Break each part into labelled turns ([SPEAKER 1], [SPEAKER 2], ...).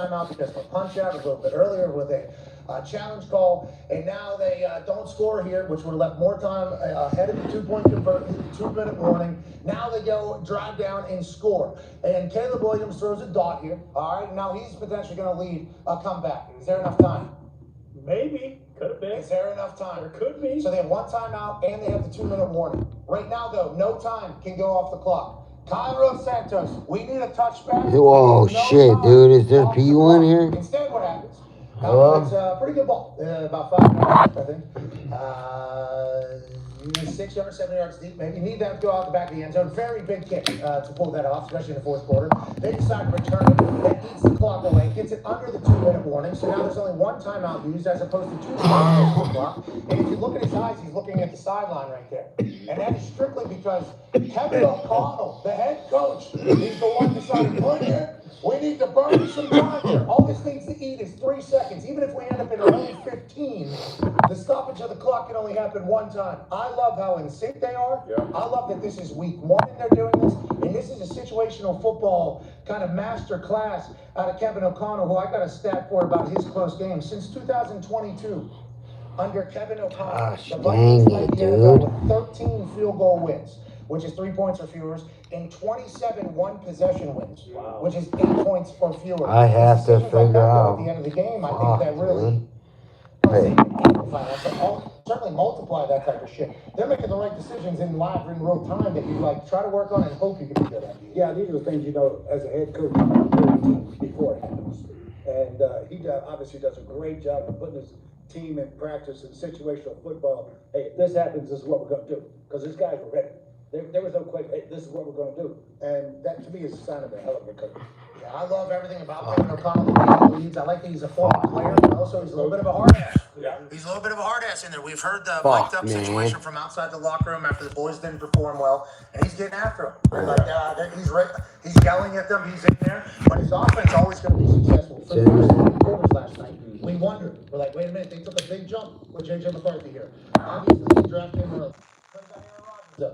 [SPEAKER 1] timeout because of a punch out a little bit earlier with a challenge call, and now they don't score here, which would have left more time ahead of the 2-point conversion, 2-minute warning. Now they go drive down and score. And Caleb Williams throws a dot here. All right, now he's potentially going to lead a comeback. Is there enough time?
[SPEAKER 2] Maybe. Could have been.
[SPEAKER 1] Is there enough time?
[SPEAKER 2] There could be.
[SPEAKER 1] So they have one timeout and they have the 2-minute warning. Right now, though, no time can go off the clock. Cairo Santos, we need a touchback.
[SPEAKER 3] Oh, shit, dude. Is there P1 here?
[SPEAKER 1] Instead, what happens?
[SPEAKER 3] Hello?
[SPEAKER 1] It's a pretty good ball. About 5 yards, I think. 6 yards, 7 yards deep. Maybe you need that to go out the back of the end zone. Very big kick to pull that off, especially in the fourth quarter. They decide to return it. That eats the clock away. Gets it under the 2-minute warning. So now there's only one timeout used as opposed to 2 timeouts on the clock. And if you look at his eyes, he's looking at the sideline right there. And that is strictly because Kevin O'Connell, the head coach, he's the one deciding, look here, we need to burn some time here. All this needs to eat is 3 seconds. Even if we end up in only 15, the stoppage of the clock can only happen one time. I love how in sync they are. Yeah. I love that this is week 1 and they're doing this. And this is a situational football kind of master class out of Kevin O'Connell, who I got a stat for about his close game. Since 2022, under Kevin O'Connell, the Vikings led the NFL with 13 field goal wins, which is 3 points or fewer, and 27 one-possession wins, which is 8 points or fewer.
[SPEAKER 3] I have to figure out.
[SPEAKER 1] At the end of the game, I think that really certainly multiply that type of shit. They're making the right decisions in live, in real time that you like try to work on and hope you can be good at.
[SPEAKER 2] Yeah, these are the things, as a head coach, before it happens. And he obviously does a great job of putting his team in practice in situational football. Hey, if this happens, this is what we're going to do. Because these guys were ready. There was no question, hey, this is what we're going to do. And that, to me, is a sign of a hell of a coach.
[SPEAKER 1] Yeah, I love everything about Kevin O'Connell, the way he leads. I like that he's a former player, but also he's a little bit of a hard ass. Yeah. He's a little bit of a hard ass in there. We've heard the mic'd up situation from outside the locker room after the boys didn't perform well, and he's getting after them. Like, he's yelling at them. He's in there, but his offense is always going to be successful. For the first 3 quarters last night, we wondered. We're like, wait a minute, they took a big jump with J.J. McCarthy here. Obviously, he drafted him early.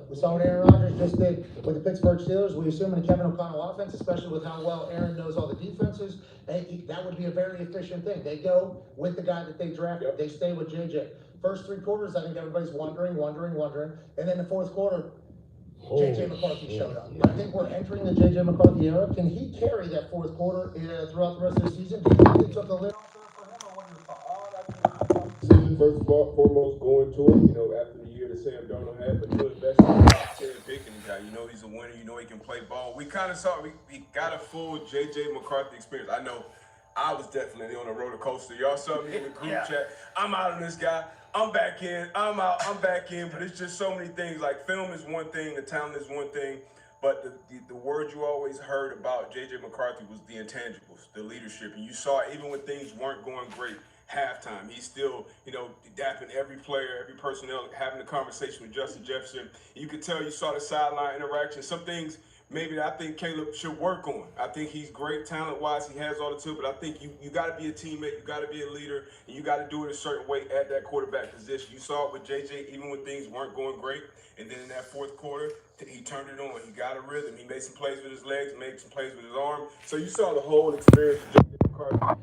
[SPEAKER 1] We saw what Aaron Rodgers just did with the Pittsburgh Steelers. We assume in the Kevin O'Connell offense, especially with how well Aaron knows all the defenses, that would be a very efficient thing. They go with the guy that they drafted. Yep. They stay with JJ. First 3 quarters, I think everybody's wondering. And then the fourth quarter, JJ McCarthy showed up. I think we're entering the JJ McCarthy era. Can he carry that fourth quarter throughout the rest of the season? Do you think they took the lid off there for him, or what are your thoughts?
[SPEAKER 4] First of all, foremost, going to it, after the year that Sam Darnold had, but you invest in picking the guy. He's a winner. He can play ball. We kind of saw, we got a full J.J. McCarthy experience. I know I was definitely on a roller coaster. Y'all saw me in the group chat. I'm out on this guy. I'm back in. I'm out. I'm back in. But it's just so many things. Like, film is one thing. The talent is one thing. But the word you always heard about J.J. McCarthy was the intangibles, the leadership. And you saw it even when things weren't going great. Halftime, he's still, dapping every player, every personnel, having a conversation with Justin Jefferson. You could tell, you saw the sideline interaction. Some things maybe that I think Caleb should work on. I think he's great talent-wise. He has all the tools, but I think you got to be a teammate. You got to be a leader, and you got to do it a certain way at that quarterback position. You saw it with JJ, even when things weren't going great. And then in that fourth quarter, he turned it on. He got a rhythm. He made some plays with his legs, made some plays with his arm. So you saw the whole experience of JJ McCarthy.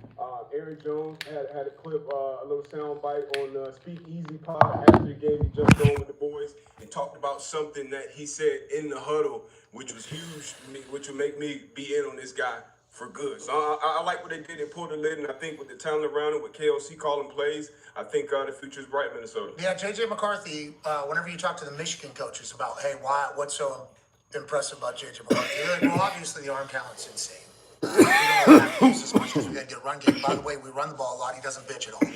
[SPEAKER 4] Aaron Jones had a clip, a little sound bite on Speak Easy Pod after the game. He jumped on with the boys and talked about something that he said in the huddle, which was huge, which would make me be in on this guy for good. So I like what they did. They pulled the lid, and I think with the talent around him, with KLC calling plays, I think the future's bright in Minnesota.
[SPEAKER 1] Yeah, J.J. McCarthy, whenever you talk to the Michigan coaches about, hey, what's so impressive about J.J. McCarthy? They're like, well, obviously the arm talent's insane. We don't have to use as much as we got to get run game. By the way, we run the ball a lot. He doesn't bitch at all.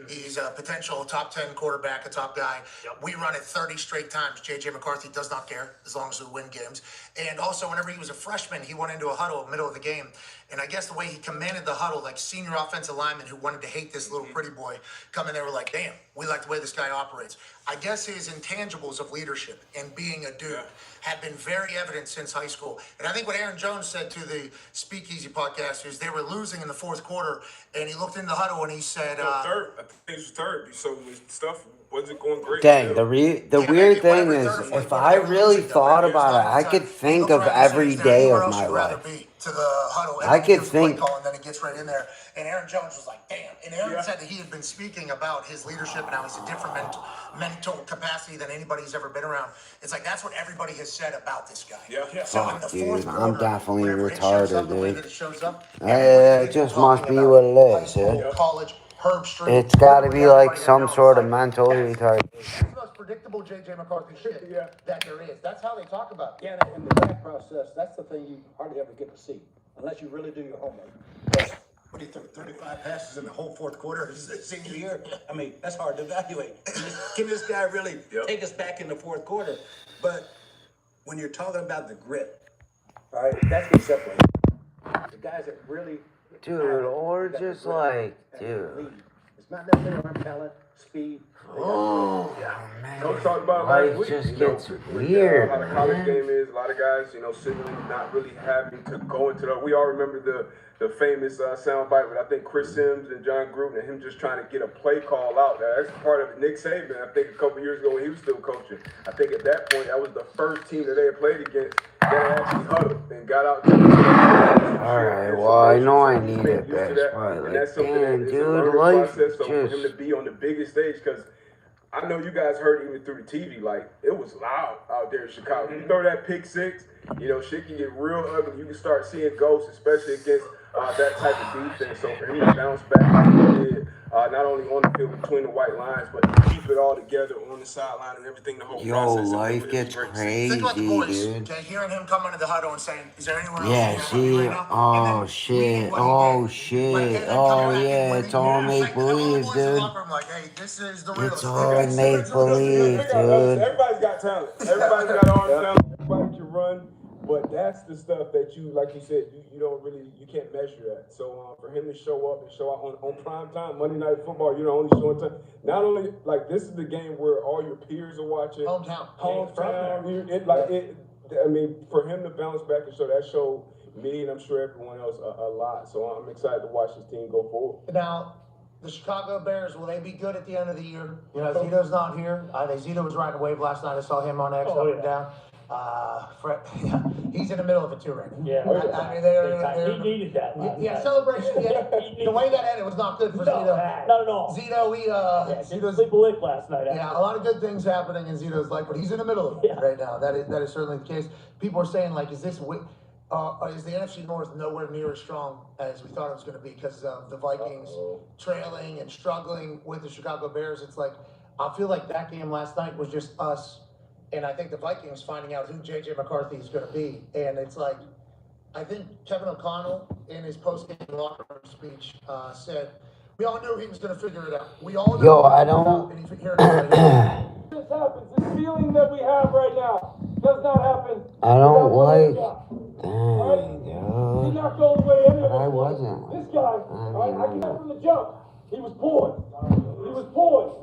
[SPEAKER 1] He's a potential top 10 quarterback, a top guy. Yep. We run it 30 straight times. J.J. McCarthy does not care as long as we win games. And also, whenever he was a freshman, he went into a huddle middle of the game. And I guess the way he commanded the huddle, like senior offensive linemen who wanted to hate this little pretty boy, come in there were like, damn, we like the way this guy operates. I guess his intangibles of leadership and being a dude have been very evident since high school. And I think what Aaron Jones said to the Speakeasy podcast is they were losing in the fourth quarter, and he looked in the huddle and he said,
[SPEAKER 4] third. I think it was third. So stuff wasn't going great.
[SPEAKER 3] Dang,
[SPEAKER 4] still.
[SPEAKER 3] the weird thing is, if I really thought about it, I could think of every day of my life.
[SPEAKER 1] To the huddle,
[SPEAKER 3] I could think.
[SPEAKER 1] call, and then it gets right in there. And Aaron Jones was like, "Damn!" And Aaron said that he had been speaking about his leadership and how he's a different mental capacity than anybody's ever been around. It's like that's what everybody has said about this guy.
[SPEAKER 4] Yeah.
[SPEAKER 1] So in
[SPEAKER 3] Fuck,
[SPEAKER 1] the
[SPEAKER 3] dude,
[SPEAKER 1] fourth
[SPEAKER 3] I'm
[SPEAKER 1] quarter,
[SPEAKER 3] definitely
[SPEAKER 1] whenever it shows
[SPEAKER 3] retarded,
[SPEAKER 1] up, the way
[SPEAKER 3] dude.
[SPEAKER 1] that it shows up,
[SPEAKER 3] It just must be what it
[SPEAKER 1] high
[SPEAKER 3] is,
[SPEAKER 1] school,
[SPEAKER 3] yeah.
[SPEAKER 1] college, Herb Street.
[SPEAKER 3] It's got to be like
[SPEAKER 1] Everybody
[SPEAKER 3] some
[SPEAKER 1] knows,
[SPEAKER 3] sort of
[SPEAKER 1] like,
[SPEAKER 3] mental
[SPEAKER 1] that's-
[SPEAKER 3] retardation.
[SPEAKER 1] That's the most predictable J.J. McCarthy shit that there is. That's how they talk about it.
[SPEAKER 2] Yeah, in the draft process, that's the thing you hardly ever get to see, unless you really do your homework.
[SPEAKER 5] What do you think, 35 passes in the whole fourth quarter of his senior year? I mean, that's hard to evaluate. Can this guy really take us back in the fourth quarter? But when you're talking about the grit,
[SPEAKER 2] All right, that's what separates. The guys that really,
[SPEAKER 3] Dude, or just like, dude.
[SPEAKER 2] it's not necessarily on talent, speed.
[SPEAKER 3] Oh,
[SPEAKER 4] Coach talked about it
[SPEAKER 3] life
[SPEAKER 4] last week.
[SPEAKER 3] just
[SPEAKER 4] you know,
[SPEAKER 3] gets
[SPEAKER 4] with,
[SPEAKER 3] weird,
[SPEAKER 4] how the college
[SPEAKER 3] man.
[SPEAKER 4] game is. A lot of guys, sitting not really having to go into the. We all remember the famous soundbite with I think Chris Sims and John Gruden and him just trying to get a play call out. That's part of Nick Saban. I think a couple years ago when he was still coaching. I think at that point that was the first team that they had played against that actually huddled and got out.
[SPEAKER 3] Alright, well, I know I need it, but like, damn, dude, life
[SPEAKER 4] process, so for him
[SPEAKER 3] just.
[SPEAKER 4] to be on the biggest stage, because I know you guys heard even through the TV, like, it was loud out there in Chicago. You throw that pick six, shit can get real ugly. You can start seeing ghosts, especially against that type of defense. So for him to bounce back like he did, not only on the field between the white lines, but keep it all together on the sideline and everything, the whole
[SPEAKER 3] Yo,
[SPEAKER 4] process.
[SPEAKER 3] life gets crazy,
[SPEAKER 1] Think about the boys,
[SPEAKER 3] dude.
[SPEAKER 1] okay, hearing him come into the huddle and saying, "Is there anyone else?"
[SPEAKER 3] Yeah, see, oh shit, oh shit, oh yeah, it's all make believe, dude.
[SPEAKER 1] I'm like, hey, this is the real.
[SPEAKER 3] It's all make believe, dude.
[SPEAKER 4] Everybody's got talent. Everybody's got arm talent. Everybody can run. But that's the stuff that you, like you said, you don't really, you can't measure that. So for him to show up and show out on prime time, Monday Night Football, you're the only showing time. Not only, like, this is the game where all your peers are watching.
[SPEAKER 1] Hometown.
[SPEAKER 4] I mean, for him to bounce back and show that showed me and I'm sure everyone else a lot. So I'm excited to watch this team go forward.
[SPEAKER 1] Now, the Chicago Bears, will they be good at the end of the year? Zito's not here. I think Zito was riding a wave last night. I saw him on X up and down. Fred, he's in the middle of it too right now.
[SPEAKER 6] Yeah,
[SPEAKER 1] I mean,
[SPEAKER 6] he needed that.
[SPEAKER 1] Yeah, celebration. Yeah, the way that ended was not good for Zito.
[SPEAKER 6] Not at all.
[SPEAKER 1] Zito,
[SPEAKER 6] He was sleep a lick last night.
[SPEAKER 1] Yeah, a lot of good things happening in Zito's life, but he's in the middle of it right now. That is certainly the case. People are saying, like, is the NFC North nowhere near as strong as we thought it was going to be because of the Vikings trailing and struggling with the Chicago Bears? It's like, I feel like that game last night was just us, and I think the Vikings finding out who J.J. McCarthy is going to be. And it's like, I think Kevin O'Connell in his post-game locker room speech said, we all knew he was going to figure it out. We all knew.
[SPEAKER 3] Yo, I don't.
[SPEAKER 1] And he figured it out.
[SPEAKER 6] This happens. This feeling that we have right now does not happen.
[SPEAKER 3] I don't like.
[SPEAKER 6] He
[SPEAKER 3] Dang,
[SPEAKER 6] knocked all the way in.
[SPEAKER 3] I wasn't.
[SPEAKER 6] This guy, I can tell from the jump, he was poised. He was poised.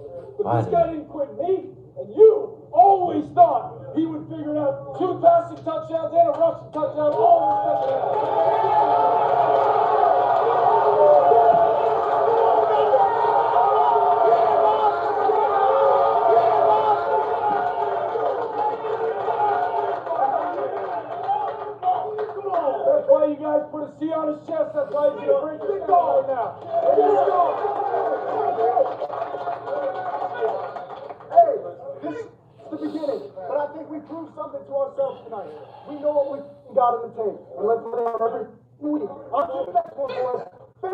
[SPEAKER 6] But this guy didn't quit me, and you always thought he would figure it out. 2 passing touchdowns and a rushing touchdown. That's why you guys put a C on his chest. That's why he's gonna bring big ball right now. Hey, this is the beginning, but I think we proved something to ourselves tonight. We know what we got in the tank, and let's let it out every week. On to the next one, boys.
[SPEAKER 1] Well,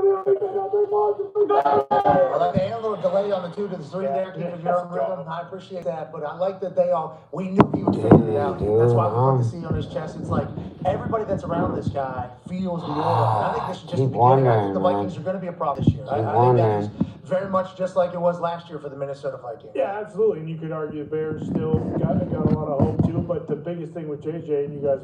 [SPEAKER 1] okay, a little delay on the 2 to the 3 there, keeping your own rhythm. I appreciate that, but I like that we knew he would figure it out. That's why we put the C on his chest. It's like everybody that's around this guy feels the aura. I think this is just the beginning. I think the Vikings are going to be a problem this year. I think that is very much just like it was last year for the Minnesota Vikings.
[SPEAKER 6] Yeah, absolutely. And you could argue the Bears still got a lot of hope too. But the biggest thing with JJ, and you guys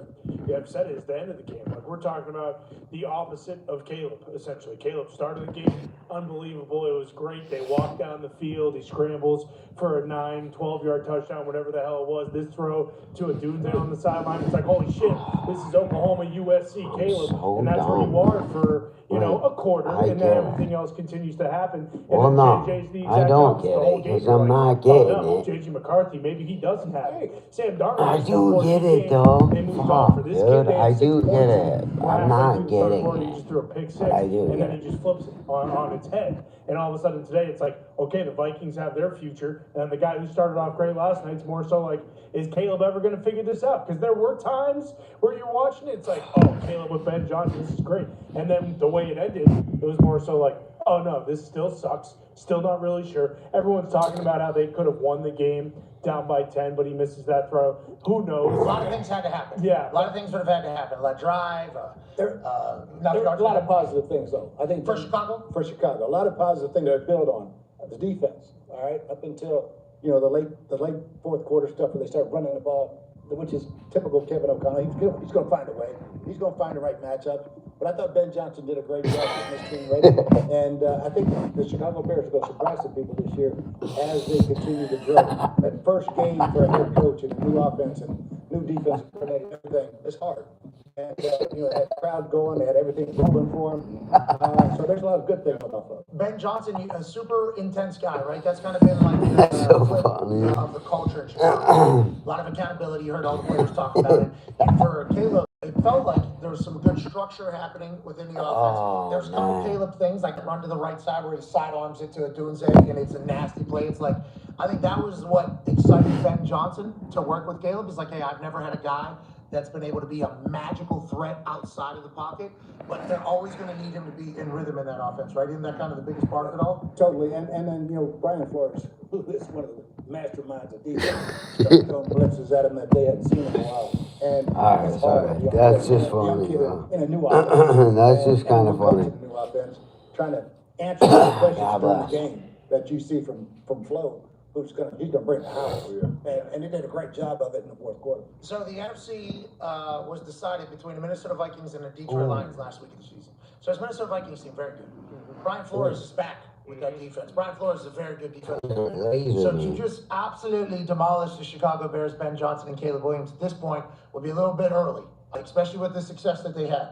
[SPEAKER 6] have said it, is the end of the game. Like, we're talking about the opposite of Caleb, essentially. Caleb started the game unbelievable. It was great. They walked down the field. He scrambles for a 12-yard touchdown, whatever the hell it was. This throw to a dude there on the sideline. It's like, holy shit, this is Oklahoma, USC, Caleb.
[SPEAKER 3] So
[SPEAKER 6] and that's where you are for, a quarter, and then everything else continues to happen. And then JJ's the exact
[SPEAKER 3] I don't
[SPEAKER 6] opposite
[SPEAKER 3] get
[SPEAKER 6] the whole
[SPEAKER 3] it,
[SPEAKER 6] game.
[SPEAKER 3] because I'm not
[SPEAKER 6] You're
[SPEAKER 3] getting
[SPEAKER 6] like,
[SPEAKER 3] it.
[SPEAKER 6] JJ McCarthy, maybe he doesn't have it. Sam Darnold.
[SPEAKER 3] I
[SPEAKER 6] has
[SPEAKER 3] do
[SPEAKER 6] 14
[SPEAKER 3] get it,
[SPEAKER 6] games.
[SPEAKER 3] though.
[SPEAKER 6] They moved on.
[SPEAKER 3] Fuck,
[SPEAKER 6] For this
[SPEAKER 3] dude,
[SPEAKER 6] kid, they had
[SPEAKER 3] I
[SPEAKER 6] 6
[SPEAKER 3] do get
[SPEAKER 6] points
[SPEAKER 3] it.
[SPEAKER 6] in
[SPEAKER 3] I'm
[SPEAKER 6] halfway
[SPEAKER 3] not
[SPEAKER 6] through the third
[SPEAKER 3] getting
[SPEAKER 6] quarter. He
[SPEAKER 3] it.
[SPEAKER 6] just threw a pick 6,
[SPEAKER 3] But I do
[SPEAKER 6] and
[SPEAKER 3] get
[SPEAKER 6] then
[SPEAKER 3] it.
[SPEAKER 6] he just flips it on its head. And all of a sudden today, it's like, okay, the Vikings have their future, and the guy who started off great last night's more so like, is Caleb ever going to figure this out? Because there were times where you're watching it, it's like, oh, Caleb with Ben Johnson, this is great. And then the way it ended, it was more so like, oh no, this still sucks. Still not really sure. Everyone's talking about how they could have won the game down by 10, but he misses that throw. Who knows?
[SPEAKER 1] A lot of things had to happen.
[SPEAKER 6] Yeah.
[SPEAKER 1] A lot of things would have had to happen. Let drive.
[SPEAKER 2] There are a lot of positive things, though. I think
[SPEAKER 1] For Chicago?
[SPEAKER 2] For Chicago, a lot of positive things to build on. The defense, all right, up until the late fourth quarter stuff where they start running the ball, which is typical Kevin O'Connell. He's going to find a way. He's going to find the right matchup. But I thought Ben Johnson did a great job getting this team ready. And I think the Chicago Bears are going to surprise some people this year as they continue to grow. That first game for a head coach and a new offense and new defense and everything is hard. And, that crowd going, they had everything moving for him. So there's a lot of good things about that.
[SPEAKER 1] Ben Johnson, a super intense guy, right? That's kind of been like
[SPEAKER 3] That's so
[SPEAKER 1] flip
[SPEAKER 3] funny.
[SPEAKER 1] of the culture in Chicago. A lot of accountability. You heard all the players talk about it. And for Caleb, it felt like there was some good structure happening within the offense. There's a couple Caleb things like the run to the right side where he sidearms it to a Dunze and it's a nasty play. It's like, I think that was what excited Ben Johnson to work with Caleb. Is like, hey, I've never had a guy that's been able to be a magical threat outside of the pocket, but they're always going to need him to be in rhythm in that offense, right? Isn't that kind of the biggest part of it all?
[SPEAKER 2] Totally, and then Brian Flores, who is one of the masterminds of defense, started throwing blitzes at him that they hadn't seen in a while. And
[SPEAKER 3] Alright, sorry. That's just funny, bro.
[SPEAKER 2] In a new offense.
[SPEAKER 3] That's just kind of funny.
[SPEAKER 2] In a new offense, trying to answer the questions
[SPEAKER 3] God
[SPEAKER 2] during the
[SPEAKER 3] bless.
[SPEAKER 2] game that you see from Flo. He's gonna bring the house, and he did a great job of it in the fourth quarter.
[SPEAKER 1] So the NFC was decided between the Minnesota Vikings and the Detroit Lions last week of the season. So this Minnesota Vikings team very good. Brian Flores is back with that defense. Brian Flores is a very good defense. So to just absolutely demolish the Chicago Bears, Ben Johnson and Caleb Williams at this point would be a little bit early, especially with the success that they had.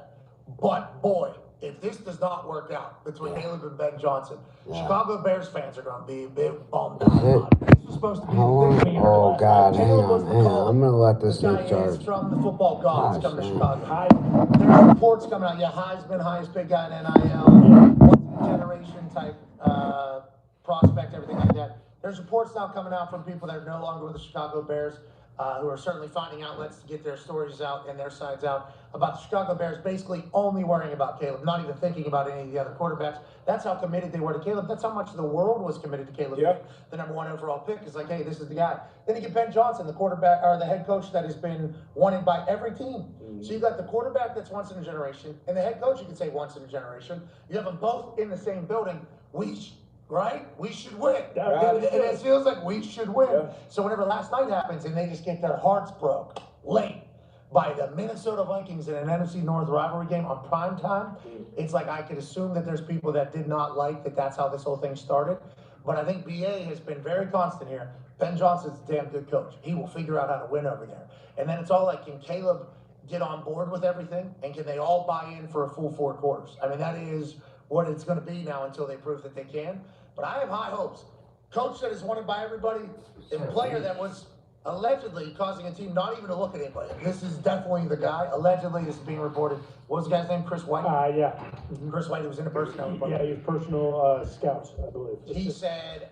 [SPEAKER 1] But boy, if this does not work out between Caleb and Ben Johnson, Chicago Bears fans are going to be a bit bummed out. This was supposed to be the big
[SPEAKER 3] Oh, God, hang
[SPEAKER 1] Caleb was
[SPEAKER 3] on,
[SPEAKER 1] the
[SPEAKER 3] hang
[SPEAKER 1] call.
[SPEAKER 3] on. I'm going to let this
[SPEAKER 1] This guy
[SPEAKER 3] thing
[SPEAKER 1] is
[SPEAKER 3] charge.
[SPEAKER 1] from the football gods coming to
[SPEAKER 3] Gosh,
[SPEAKER 1] Chicago. There's reports coming out. Yeah, Heisman, highest big guy in NIL, once-in-a-generation type prospect, everything like that. There's reports now coming out from people that are no longer with the Chicago Bears, who are certainly finding outlets to get their stories out and their sides out about the Chicago Bears basically only worrying about Caleb, not even thinking about any of the other quarterbacks. That's how committed they were to Caleb. That's how much the world was committed to Caleb.
[SPEAKER 6] Yeah.
[SPEAKER 1] The number 1 overall pick is like, hey, this is the guy. Then you get Ben Johnson, the quarterback or the head coach that has been wanted by every team. So you got the quarterback that's once in a generation, and the head coach you can say once in a generation. You have them both in the same building. Right? We should win. And it feels like we should win.
[SPEAKER 6] Yeah.
[SPEAKER 1] So whenever last night happens and they just get their hearts broke late by the Minnesota Vikings in an NFC North rivalry game on prime time, it's like I could assume that there's people that did not like that that's how this whole thing started. But I think BA has been very constant here. Ben Johnson's a damn good coach. He will figure out how to win over there. And then it's all like, can Caleb get on board with everything? And can they all buy in for a full 4 quarters? I mean, that is what it's going to be now until they prove that they can. But I have high hopes. Coach that is wanted by everybody, and player that was allegedly causing a team not even to look at anybody. This is definitely the guy. Allegedly, this is being reported. What was the guy's name? Chris White?
[SPEAKER 6] Yeah.
[SPEAKER 1] Chris White, who was in a personnel.
[SPEAKER 6] Yeah, he was personal scouts, I believe.
[SPEAKER 1] He said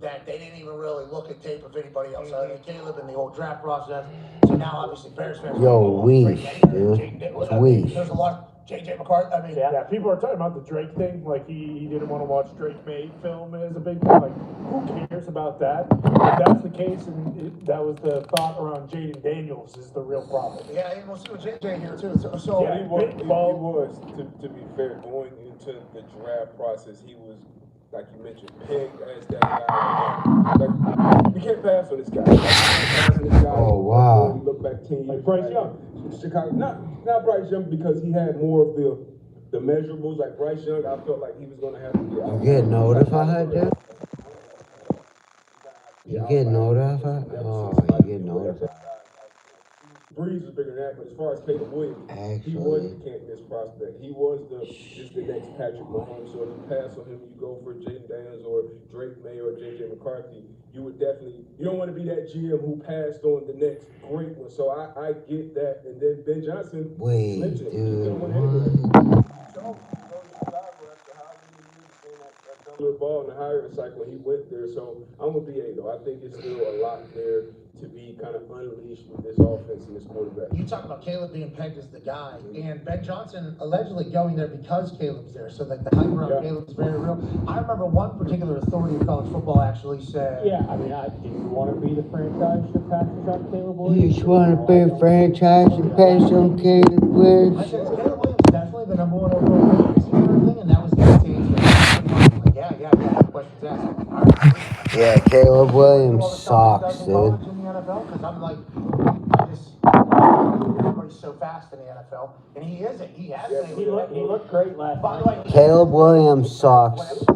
[SPEAKER 1] that they didn't even really look at tape of anybody else other than Caleb and the whole draft process. So now, obviously, Bears fans.
[SPEAKER 3] Yo, Weesh, dude. It's Weesh.
[SPEAKER 1] There's a lot. JJ McCarthy. I mean,
[SPEAKER 6] Yeah, people are talking about the Drake thing. Like, he didn't want to watch Drake May film as a big thing. Like, who cares about that? If that's the case, and that was the thought around Jaden Daniels is the real problem.
[SPEAKER 1] yeah, and we'll see with JJ here too. So
[SPEAKER 6] Yeah,
[SPEAKER 4] He was, to be fair, going into the draft process, he was, like you mentioned, pegged as that guy. Like, you can't pass on this guy.
[SPEAKER 3] Oh, wow.
[SPEAKER 4] You look back 10 years.
[SPEAKER 6] Like Bryce Young.
[SPEAKER 4] Chicago, not Bryce Young because he had more of the measurables. Like Bryce Young, I felt like he was going to have to be out.
[SPEAKER 3] You get notified, dude? You get notified? Oh, you get notified.
[SPEAKER 4] Breeze was bigger than that, but as far as Caleb Williams, he was the can't miss prospect. He was just the next Patrick Mahomes. So if you pass on him, you go for Jaden Daniels or Drake May or JJ McCarthy. You don't want to be that GM who passed on the next great one. So I get that. And then Ben Johnson,
[SPEAKER 3] Wait,
[SPEAKER 4] mentioned,
[SPEAKER 3] dude,
[SPEAKER 4] ball in the higher cycle, he went there. So I'm a BA though. I think it's still a lot there to be kind of unleashed with this offense and this quarterback.
[SPEAKER 1] You talk about Caleb being pegged as the guy, and Ben Johnson allegedly going there because Caleb's there. So like the hype around Caleb is very real. I remember one particular authority of college football actually said,
[SPEAKER 6] Yeah, I mean, do you want to be the franchise that passes on Caleb
[SPEAKER 3] you
[SPEAKER 6] Williams?
[SPEAKER 3] just want to be a franchise and pass on Caleb
[SPEAKER 1] I
[SPEAKER 3] Williams?
[SPEAKER 1] said, Caleb Williams is definitely the number one overall pick and everything, and that was the answer. Like, yeah, questions asked. All right.
[SPEAKER 3] Yeah, Caleb Williams sucks, dude.
[SPEAKER 1] Because I'm like, everybody's so fast in the NFL, and he isn't. He hasn't.
[SPEAKER 6] He looked great last
[SPEAKER 1] By the
[SPEAKER 6] night.
[SPEAKER 1] way,
[SPEAKER 3] Caleb Williams sucks.
[SPEAKER 1] It's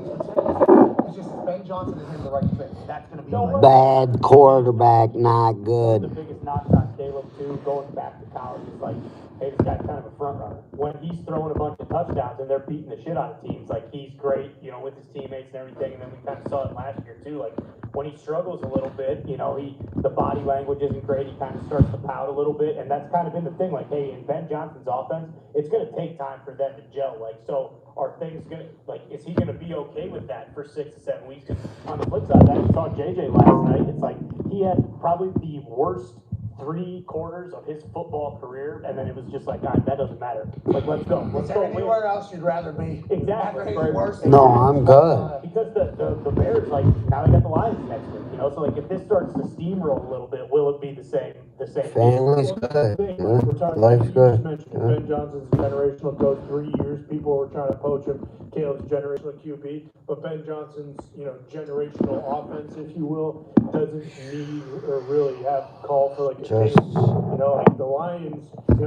[SPEAKER 1] just Ben Johnson is in the right fit. That's going to be
[SPEAKER 3] Bad quarterback, not
[SPEAKER 6] The
[SPEAKER 3] good.
[SPEAKER 6] biggest knock on Caleb, too, going back to college, is like, hey, this guy's kind of a front runner. When he's throwing a bunch of touchdowns and they're beating the shit out of teams, like, he's great, with his teammates and everything. And then we kind of saw it last year, too. Like, when he struggles a little bit, the body language isn't great. He kind of starts to pout a little bit. And that's kind of been the thing. Like, hey, in Ben Johnson's offense, it's going to take time for them to gel. Like, so are things going to, like, is he going to be okay with that for 6 to 7 weeks? Because on the flip side of that, you saw JJ last night. It's like he had probably the worst 3 quarters of his football career, and then it was just like, all right, that doesn't matter. Like, let's go.
[SPEAKER 1] Is there anywhere else you'd rather be?
[SPEAKER 6] Exactly.
[SPEAKER 3] No, I'm good.
[SPEAKER 6] Because the Bears, like, now they got the Lions next week, so like if this starts to steamroll a little bit, will it be the same?
[SPEAKER 3] Family's good.
[SPEAKER 6] We're talking,
[SPEAKER 3] Life's
[SPEAKER 6] you
[SPEAKER 3] good.
[SPEAKER 6] just mentioned Ben Johnson's a generational coach, 3 years. People were trying to poach him. Caleb's generational QB, but Ben Johnson's, generational offense, if you will, doesn't need or really have call for like a change. Like the Lions, if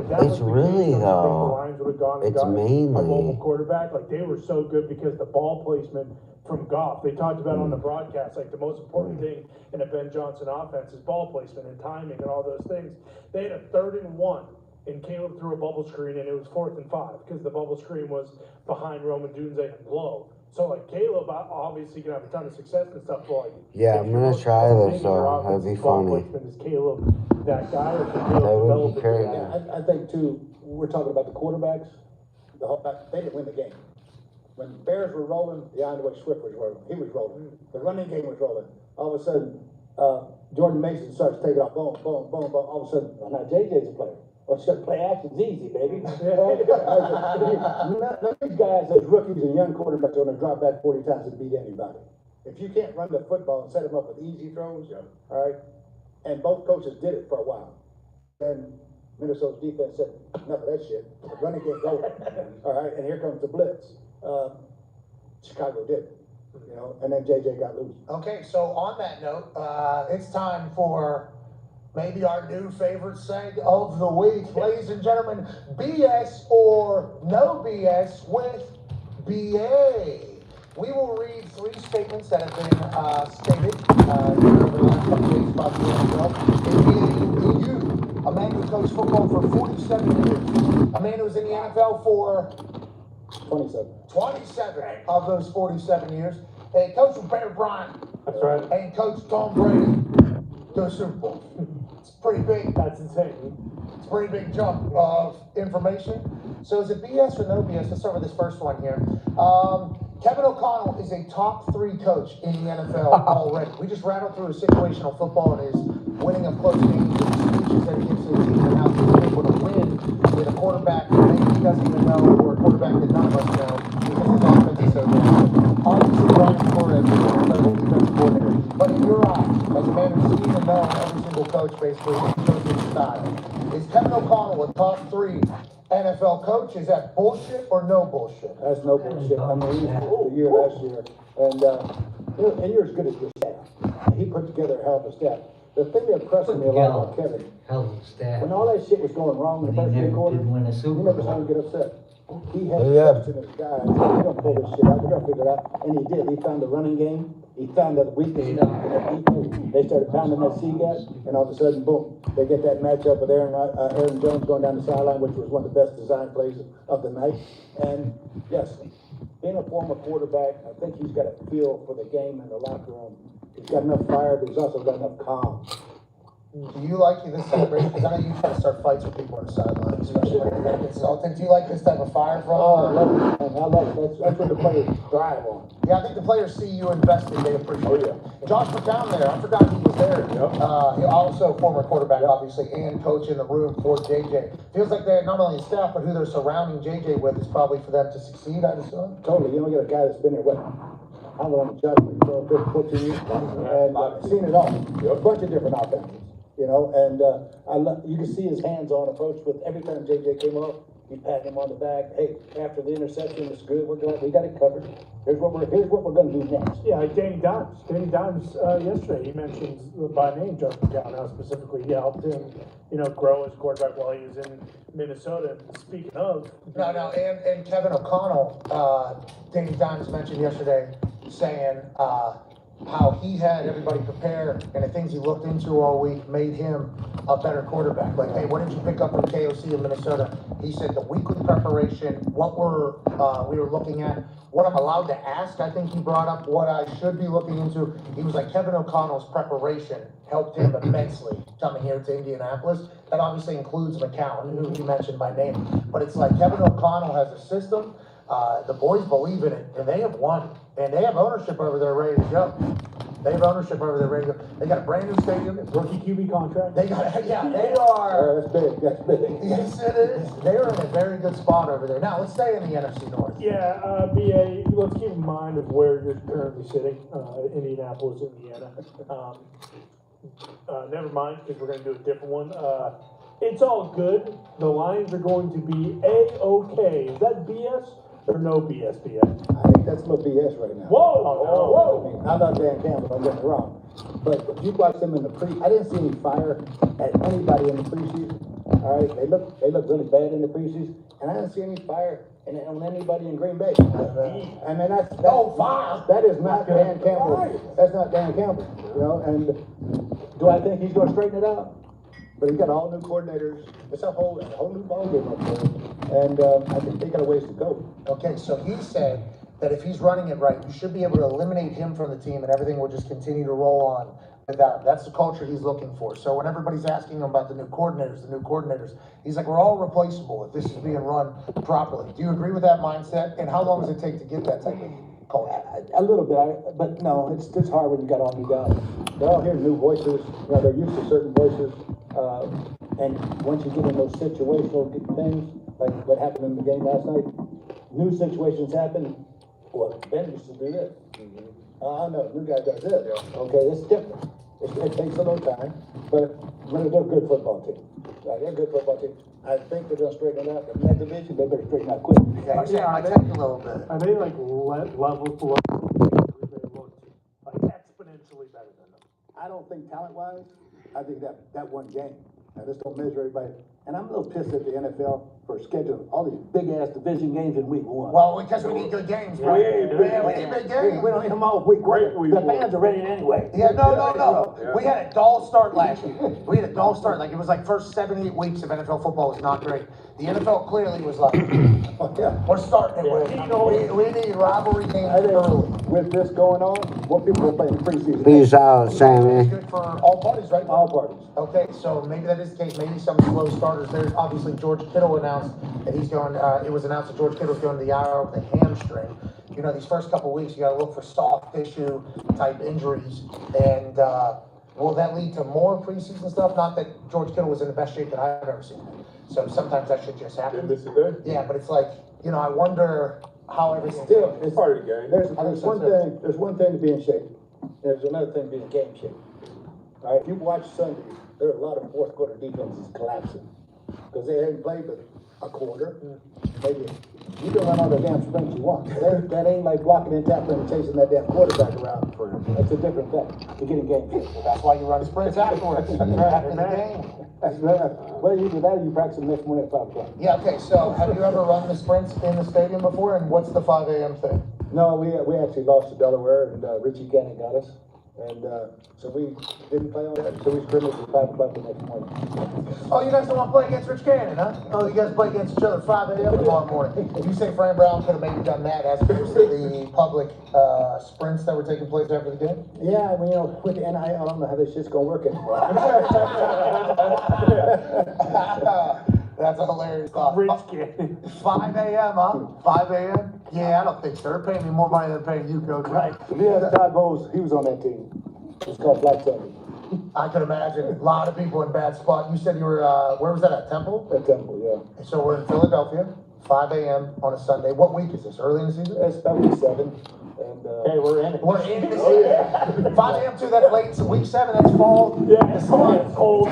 [SPEAKER 6] that was
[SPEAKER 3] It's
[SPEAKER 6] the
[SPEAKER 3] really,
[SPEAKER 6] case,
[SPEAKER 3] though,
[SPEAKER 6] the Lions would have gone and
[SPEAKER 3] it's
[SPEAKER 6] gotten
[SPEAKER 3] mainly-
[SPEAKER 6] a mobile quarterback. Like they were so good because the ball placement from Goff, they talked about on the broadcast, like the most important thing in a Ben Johnson offense is ball placement and timing and all those things. They had a 3rd and 1, and Caleb threw a bubble screen, and it was 4th and 5 because the bubble screen was behind Roman Dunze and Blow. So like Caleb obviously can have a ton of success and stuff. But like,
[SPEAKER 3] Yeah, I'm gonna try this though. That'd be funny.
[SPEAKER 6] Is Caleb that guy, or can Caleb
[SPEAKER 3] That would
[SPEAKER 6] develop
[SPEAKER 3] be
[SPEAKER 6] into
[SPEAKER 3] crazy.
[SPEAKER 6] that?
[SPEAKER 2] I think too, we're talking about the quarterbacks, they didn't win the game. When the Bears were rolling, DeAndre Swift was rolling. He was rolling. The running game was rolling. All of a sudden, Jordan Mason starts taking off, boom, boom, boom, boom. All of a sudden, now JJ's a player. Well, play action's easy, baby. None of these guys as rookies and young quarterbacks are going to drop back 40 times and beat anybody. If you can't run the football and set them up with easy throws, all right, and both coaches did it for a while. And Minnesota's defense said, enough of that shit. The running game going. All right, and here comes the blitz. Chicago did it, and then JJ got loose.
[SPEAKER 1] Okay, so on that note, it's time for maybe our new favorite segment of the week. Ladies and gentlemen, BS or no BS with BA. We will read 3 statements that have been stated over the last couple days about the NFL. And BA, a man who coached football for 47 years, a man who was in the NFL for 27 of those 47 years. And Coach Bear Bryant.
[SPEAKER 6] That's right.
[SPEAKER 1] And Coach Tom Brady to a Super Bowl. It's pretty big.
[SPEAKER 6] That's insane.
[SPEAKER 1] It's a pretty big jump of information. So is it BS or no BS? Let's start with this first one here. Kevin O'Connell is a top 3 coach in the NFL already. We just rattled through his situational football and his winning of close games and speeches that he gives to the team and how he's able to win with a quarterback that maybe he doesn't even know, or a quarterback that none of us know because his offense is so good. Obviously, Brian Flores is an incredible defensive coordinator. But in your eyes, as a man who's seen and known every single coach basically and knows his style, is Kevin O'Connell a top 3 NFL coach? Is that bullshit or no bullshit?
[SPEAKER 2] That's no bullshit. I mean, he was the year last year, and you're as good as your staff. He put together a hell of a staff. the thing that impressed me a lot about Kevin,
[SPEAKER 7] Hell of a staff.
[SPEAKER 2] when all that shit was going wrong in the
[SPEAKER 7] But he
[SPEAKER 2] first three
[SPEAKER 7] never
[SPEAKER 2] quarters,
[SPEAKER 7] did win a
[SPEAKER 2] he
[SPEAKER 7] Super
[SPEAKER 2] never
[SPEAKER 7] Bowl.
[SPEAKER 2] started to get upset. He had
[SPEAKER 3] Yeah.
[SPEAKER 2] trust in his guys. We're gonna pull this shit out. We're gonna figure it out. And he did. He found the running game. He found the weakness in that defense. They started pounding that C gap, and all of a sudden, boom, they get that matchup with Aaron Jones going down the sideline, which was one of the best design plays of the night. And yes, being a former quarterback, I think he's got a feel for the game in the locker room. He's got enough fire, but he's also got enough calm.
[SPEAKER 1] Do you like this celebration? Because I know you try to start fights with people on the sideline, especially when you're getting insulted. Do you like this type of fire from?
[SPEAKER 2] Oh, I love it, man. I love it. That's what the players thrive on.
[SPEAKER 1] Yeah, I think the players see you invested, they appreciate it.
[SPEAKER 4] Oh,
[SPEAKER 1] Josh McCown there, I forgot he was there.
[SPEAKER 4] Yep.
[SPEAKER 1] He also former quarterback, obviously, and coach in the room for JJ. Feels like they're not only staff, but who they're surrounding JJ with is probably for them to succeed, I'd assume.
[SPEAKER 2] Totally. You don't get a guy that's been there, what? I'm on the judgment for 14 years, and seen it all. A bunch of different offenses, you know, and you can see his hands-on approach with every time JJ came up, he patted him on the back. Hey, after the interception, it's good. We got it covered. Here's what we're going to do next.
[SPEAKER 6] Yeah, like Danny Dimes. Danny Dimes, yesterday, he mentions by name Josh McCown, how specifically he helped him, grow as quarterback while he was in Minnesota. And speaking of.
[SPEAKER 1] No, and Kevin O'Connell, Danny Dimes mentioned yesterday, saying how he had everybody prepare and the things he looked into all week made him a better quarterback. Like, hey, what did you pick up from KOC in Minnesota? He said the weekly preparation, what we were looking at, what I'm allowed to ask. I think he brought up what I should be looking into. He was like, Kevin O'Connell's preparation helped him immensely coming here to Indianapolis. That obviously includes McCown, who he mentioned by name. But it's like Kevin O'Connell has a system. The boys believe in it, and they have won. And they have ownership over there ready to go. They have ownership over there ready to go. They got a brand new stadium.
[SPEAKER 6] Rookie QB contract.
[SPEAKER 1] They are.
[SPEAKER 2] That's big. That's big.
[SPEAKER 1] Yes, it is. They are in a very good spot over there. Now, let's stay in the NFC North.
[SPEAKER 6] Yeah, BA, let's keep in mind of where you're currently sitting, Indianapolis, Indiana. Never mind, because we're going to do a different one. It's all good. The Lions are going to be A-OK. Is that BS or no BS, BA?
[SPEAKER 2] I think that's a little BS right now.
[SPEAKER 6] Whoa!
[SPEAKER 2] I mean, I'm not Dan Campbell, don't get me wrong. But if you watch them in the I didn't see any fire at anybody in the preseason. All right, they look really bad in the preseason, and I didn't see any fire on anybody in Green Bay. I mean, that is not Dan Campbell. That's not Dan Campbell, And do I think he's going to straighten it out? But he's got all new coordinators. It's a whole new ballgame up there, and I think they got a ways to go.
[SPEAKER 1] Okay, so he said that if he's running it right, you should be able to eliminate him from the team and everything will just continue to roll on without him. That's the culture he's looking for. So when everybody's asking him about the new coordinators, he's like, we're all replaceable if this is being run properly. Do you agree with that mindset? And how long does it take to get that type of culture?
[SPEAKER 2] A little bit, but no, it's hard when you got all new guys. They're all hearing new voices. They're used to certain voices. And once you get in those situational things, like what happened in the game last night, new situations happen. Well, Ben used to do this. No, new guy does this. Okay, it's different. It takes a little time, but they're a good football team. They're a good football team. I think they're going to straighten it out. In that division, they better straighten out quick.
[SPEAKER 1] Yeah, I take a little bit.
[SPEAKER 6] Are they like levels below? They look like exponentially better than them.
[SPEAKER 2] I don't think talent-wise, I think that one game. I just don't measure everybody. And I'm a little pissed at the NFL for scheduling all these big-ass division games in week 1.
[SPEAKER 1] Well, because we need good games, bro. We need big games.
[SPEAKER 2] We don't need them all week 1. The fans are ready anyway.
[SPEAKER 1] Yeah, no. We had a dull start last year. We had a dull start. Like, it was like first 7-8 weeks of NFL football was not great. The NFL clearly was like, we're starting it with. We need rivalry games early.
[SPEAKER 2] With this going on, what people are playing preseason.
[SPEAKER 3] Peace out, Sammy.
[SPEAKER 1] It's good for all parties, right?
[SPEAKER 2] All parties.
[SPEAKER 1] Okay, so maybe that is the case. Maybe some slow starters. There's obviously George Kittle announced that he's going. It was announced that George Kittle's going to the IR with a hamstring. These first couple weeks, you got to look for soft tissue type injuries, and will that lead to more preseason stuff? Not that George Kittle was in the best shape that I've ever seen him. So sometimes that should just happen. Yeah, but it's like, I wonder how everything.
[SPEAKER 2] Still,
[SPEAKER 4] It's part of the game.
[SPEAKER 2] There's one thing to be in shape. There's another thing to be in game shape. All right, if you watch Sunday, there are a lot of fourth quarter defenses collapsing because they hadn't played but a quarter, maybe You can run all the damn sprints you want. That ain't like blocking and tackling and chasing that damn quarterback around. That's a different thing. You're getting game shape.
[SPEAKER 1] That's why you run sprints afterwards. After the game.
[SPEAKER 2] That's right. Well, you do that, you practice the next morning at 5 o'clock.
[SPEAKER 1] Yeah, okay, so have you ever run the sprints in the stadium before, and what's the 5 a.m. thing?
[SPEAKER 2] No, we actually lost to Delaware, and Richie Cannon got us. And so we didn't play on that, so we scrimmaged at 5 o'clock the next morning.
[SPEAKER 1] Oh, you guys don't want to play against Rich Cannon, huh? Oh, you guys play against each other 5 a.m. tomorrow morning. You say Fran Brown could have maybe done that as opposed to the public sprints that were taking place after the game?
[SPEAKER 2] Yeah, I mean, you know, with the NIL, I don't know how this shit's gonna work anymore.
[SPEAKER 1] That's a hilarious thought.
[SPEAKER 6] Rich Cannon.
[SPEAKER 1] 5 a.m., huh? 5 a.m.? Yeah, I don't think so. They're paying me more money than paying you, coach.
[SPEAKER 6] Right.
[SPEAKER 2] Yeah, Todd Bowles, he was on that team. It's called Black Sunday.
[SPEAKER 1] I could imagine a lot of people in bad spot. You said you were, where was that, at Temple?
[SPEAKER 2] At Temple, yeah.
[SPEAKER 1] So we're in Philadelphia, 5 a.m. on a Sunday. What week is this? Early in the season?
[SPEAKER 2] It's probably 7. And
[SPEAKER 6] Hey, we're in it.
[SPEAKER 1] We're in the season. 5 a.m. too, that's late. So week 7, that's fall.
[SPEAKER 6] Yeah, it's cold. It's cold.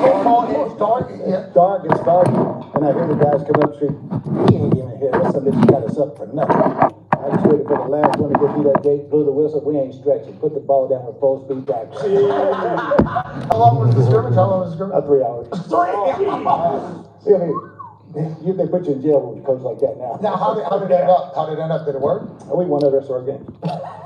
[SPEAKER 1] It's dark. Yeah.
[SPEAKER 2] dark, it's foggy, and I hear the guys come up the street. He ain't even here. That's something that got us up for nothing. I just waited for the last one to go through that gate, blew the whistle. We ain't stretching. Put the ball down with full speed tackle.
[SPEAKER 1] How long was the scrimmage? How long was the scrimmage?
[SPEAKER 2] 3 hours.
[SPEAKER 1] 3
[SPEAKER 2] See, I mean, they put you in jail when you coach like that now.
[SPEAKER 1] Now, how did it end up? How did it end up? Did it work?
[SPEAKER 2] We won the rest of our games.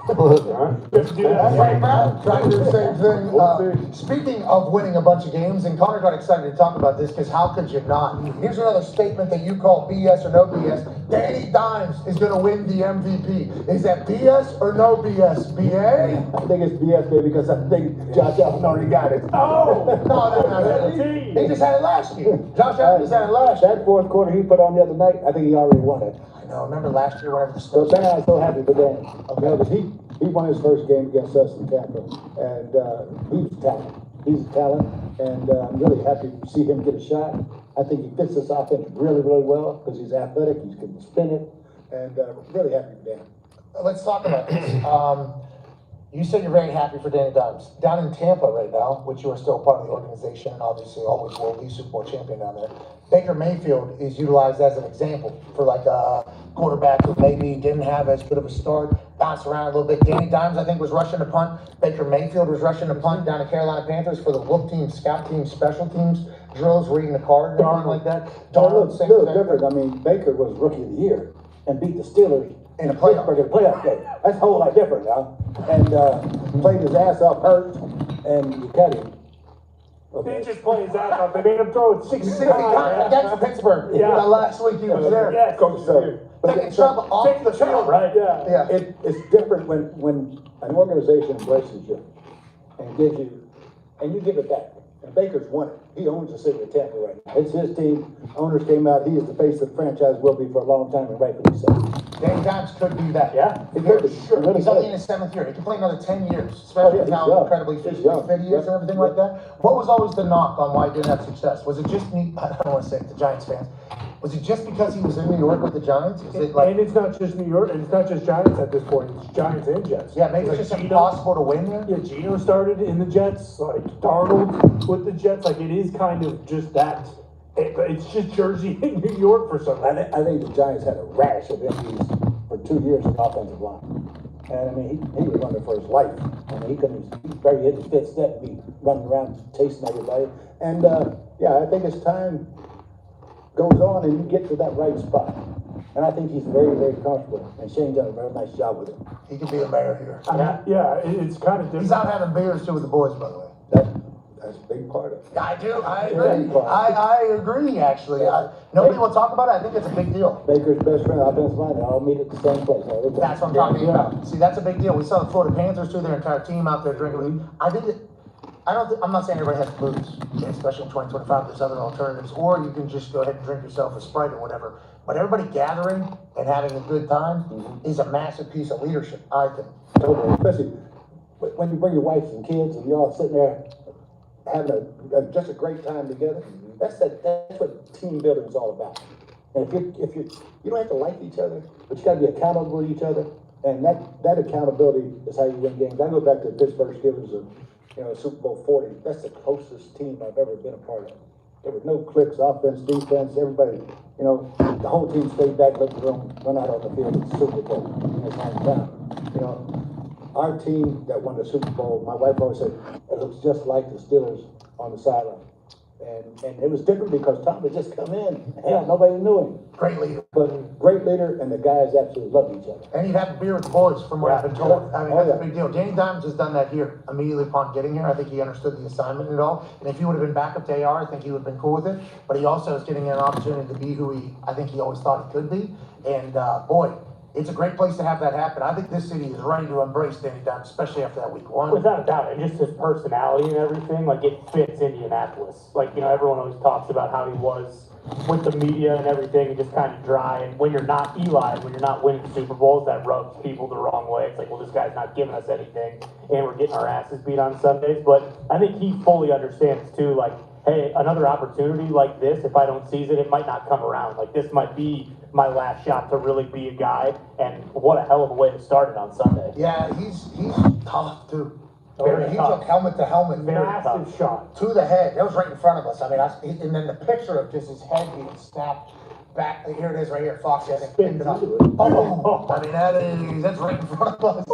[SPEAKER 1] Frank Brown trying to do the same thing. Speaking of winning a bunch of games, and Connor got excited to talk about this because how could you not? Here's another statement that you call BS or no BS. Danny Dimes is going to win the MVP. Is that BS or no BS? BA?
[SPEAKER 2] I think it's BS, baby, because I think Josh Allen already got it.
[SPEAKER 6] Oh!
[SPEAKER 1] No. He just had it last year. Josh Allen just had it last year.
[SPEAKER 2] That fourth quarter he put on the other night, I think he already won it.
[SPEAKER 1] I know. Remember last year, whenever the
[SPEAKER 2] So
[SPEAKER 1] Spurs.
[SPEAKER 2] Ben, I'm so happy for Dan. Okay, because he won his first game against us in Tampa, and he's talent. He's a talent, and I'm really happy to see him get a shot. I think he fits this offense really, really well because he's athletic. He can spin it, and really happy for Dan.
[SPEAKER 1] Let's talk about this. You said you're very happy for Danny Dimes. Down in Tampa right now, which you are still part of the organization and obviously always will be Super Bowl champion down there. Baker Mayfield is utilized as an example for like a quarterback who maybe didn't have as good of a start, bounced around a little bit. Danny Dimes, I think, was rushing the punt. Baker Mayfield was rushing the punt down to Carolina Panthers for the Whoop team, scout team, special teams, drills, reading the card, and everything like that.
[SPEAKER 2] Darnold, a little different. I mean, Baker was Rookie of the Year and beat the Steelers
[SPEAKER 1] in a playoff.
[SPEAKER 2] Pittsburgh in a playoff game. That's a whole lot different now. And played his ass off, hurt, and you cut him.
[SPEAKER 6] They just play his ass off. They made him throw it 60 times.
[SPEAKER 1] Against Pittsburgh.
[SPEAKER 6] Yeah.
[SPEAKER 1] Last week he was there.
[SPEAKER 6] Yes.
[SPEAKER 2] Coach, so,
[SPEAKER 1] Taking trouble off the field.
[SPEAKER 6] Right, yeah.
[SPEAKER 2] It's different when an organization embraces you and gives you, and you give it back. And Baker's won it. He owns the city of Tampa right now. It's his team. Owners came out. He is the face of the franchise, will be for a long time, and rightfully so.
[SPEAKER 1] Danny Dimes could be that.
[SPEAKER 6] Yeah.
[SPEAKER 2] He could be.
[SPEAKER 1] Sure.
[SPEAKER 2] Really
[SPEAKER 1] He's only in
[SPEAKER 2] could.
[SPEAKER 1] his 7th year. He can play another 10 years, especially with
[SPEAKER 2] he's
[SPEAKER 1] how
[SPEAKER 2] young.
[SPEAKER 1] incredibly
[SPEAKER 2] He's
[SPEAKER 1] fit
[SPEAKER 2] young.
[SPEAKER 1] he is and everything like that. What was always the knock on why he didn't have success? Was it just me? I don't want to say it to Giants fans. Was it just because he was in New York with the Giants? Is it like,
[SPEAKER 6] And it's not just New York, and it's not just Giants at this point. It's Giants and Jets.
[SPEAKER 1] yeah, maybe
[SPEAKER 6] Like
[SPEAKER 1] it's just
[SPEAKER 6] Geno-
[SPEAKER 1] impossible to win there?
[SPEAKER 6] Yeah, Geno started in the Jets, like Darnold with the Jets. Like it is kind of just that. It's just Jersey and New York for some reason.
[SPEAKER 2] I think the Giants had a rash of injuries for 2 years in offensive line. And I mean, he was running for his life. I mean, he couldn't, he barely hit his fifth step, be running around chasing everybody. And yeah, I think as time goes on and you get to that right spot. And I think he's very, very comfortable. And Shane done a very nice job with him.
[SPEAKER 1] He could be a mayor here.
[SPEAKER 6] Yeah, it's kind of different.
[SPEAKER 1] He's out having beers too with the boys, by the way.
[SPEAKER 2] That's a big part of it.
[SPEAKER 1] I do. I agree. I agree, actually. Nobody will talk about it. I think it's a big deal.
[SPEAKER 2] Baker's best friend, offensive line, they all meet at the same place.
[SPEAKER 1] That's what I'm talking about. See, that's a big deal. We saw the Florida Panthers too, their entire team out there drinking. I'm not saying everybody has to booze, especially in 2025. There's other alternatives, or you can just go ahead and drink yourself a Sprite or whatever. But everybody gathering and having a good time is a massive piece of leadership, I think.
[SPEAKER 2] Totally, especially when you bring your wife and kids and you're all sitting there having just a great time together. That's what team building is all about. And if you don't have to like each other, but you got to be accountable to each other, and that accountability is how you win games. I go back to the Pittsburgh Steelers of Super Bowl 40. That's the closest team I've ever been a part of. There were no clicks, offense, defense, everybody, you know, the whole team stayed back, let the room run out on the field. It's Super Bowl. It's hands down. You know, our team that won the Super Bowl, my wife always said, it looks just like the Steelers on the sideline. And it was different because Tom had just come in. Hell, nobody knew him.
[SPEAKER 1] Great leader.
[SPEAKER 2] But great leader, and the guys absolutely loved each other.
[SPEAKER 1] And he'd have a beer with the boys, from what I've been told. I mean, that's
[SPEAKER 2] yeah.
[SPEAKER 1] a big deal. Danny Dimes has done that here immediately upon getting here. I think he understood the assignment and all. And if he would have been back up to AR, I think he would have been cool with it. But he also is getting an opportunity to be who I think he always thought he could be. And boy, it's a great place to have that happen. I think this city is ready to embrace Danny Dimes, especially after that week one.
[SPEAKER 6] Without a doubt, and just his personality and everything, like it fits Indianapolis. Like, you know, everyone always talks about how he was with the media and everything, and just kind of dry. And when you're not Eli, when you're not winning Super Bowls, that rubs people the wrong way. It's like, well, this guy's not giving us anything, and we're getting our asses beat on Sundays. But I think he fully understands too, like, hey, another opportunity like this, if I don't seize it, it might not come around. Like, this might be my last shot to really be a guy, and what a hell of a way to start it on Sunday.
[SPEAKER 1] Yeah, he's tough too.
[SPEAKER 6] Very
[SPEAKER 1] He
[SPEAKER 6] tough.
[SPEAKER 1] took helmet to helmet.
[SPEAKER 6] Massive shot.
[SPEAKER 1] To the head. That was right in front of us. I mean, and then the picture of just his head being snapped back. Here it is right here. Foxy, I think, pinned it up. Oh, I mean, that's right in front of us.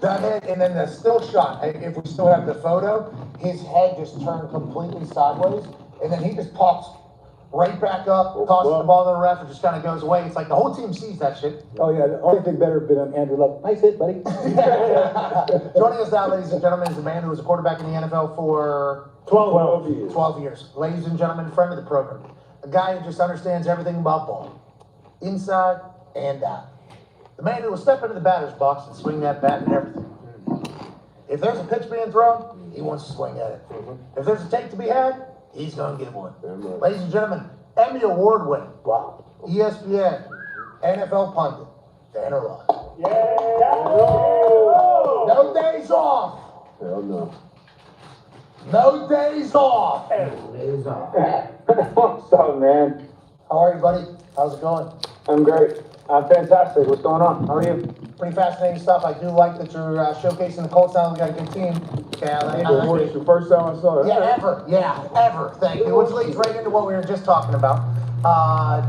[SPEAKER 1] The head, and then the still shot. If we still have the photo, his head just turned completely sideways, and then he just pops right back up, tosses the ball to the ref, and just kind of goes away. It's like the whole team sees that shit.
[SPEAKER 2] Oh, yeah, the only thing better been on Andrew Luck. Nice hit, buddy.
[SPEAKER 1] Joining us now, ladies and gentlemen, is a man who was a quarterback in the NFL for
[SPEAKER 6] 12 years.
[SPEAKER 1] 12 years. Ladies and gentlemen, friend of the program. A guy who just understands everything about ball, inside and out. The man who will step into the batter's box and swing that bat and everything. If there's a pitch being thrown, he wants to swing at it. If there's a take to be had, he's going to get one. Ladies and gentlemen, Emmy Award winning. Wow. ESPN, NFL pundit, Dan Orlov. No days off.
[SPEAKER 3] Hell no.
[SPEAKER 1] No days off.
[SPEAKER 7] What's up, man?
[SPEAKER 1] How are you, buddy? How's it going?
[SPEAKER 7] I'm great. I'm fantastic. What's going on? How are you?
[SPEAKER 1] Pretty fascinating stuff. I do like that you're showcasing the Colts now. We got a good team.
[SPEAKER 4] It's the first time I saw it.
[SPEAKER 1] Yeah, ever. Yeah, ever. Thank you. Which leads right into what we were just talking about. I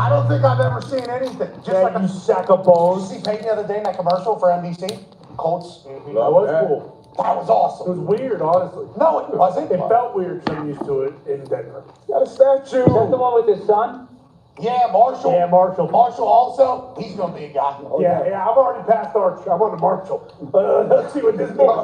[SPEAKER 1] don't think I've ever seen anything. Just like
[SPEAKER 6] You sack of bones.
[SPEAKER 1] Did you see Peyton the other day in that commercial for NBC? Colts.
[SPEAKER 6] That was cool.
[SPEAKER 1] That was
[SPEAKER 6] It
[SPEAKER 1] awesome.
[SPEAKER 6] was weird, honestly.
[SPEAKER 1] No, it wasn't.
[SPEAKER 6] It felt weird because I'm used to it in Denver.
[SPEAKER 4] Got a statue.
[SPEAKER 7] Is that the one with his son?
[SPEAKER 1] Yeah, Marshall.
[SPEAKER 6] Yeah, Marshall.
[SPEAKER 1] Marshall also, he's going to be a guy.
[SPEAKER 6] Yeah, I've already passed Arch. I'm on to Marshall. Let's see what this boy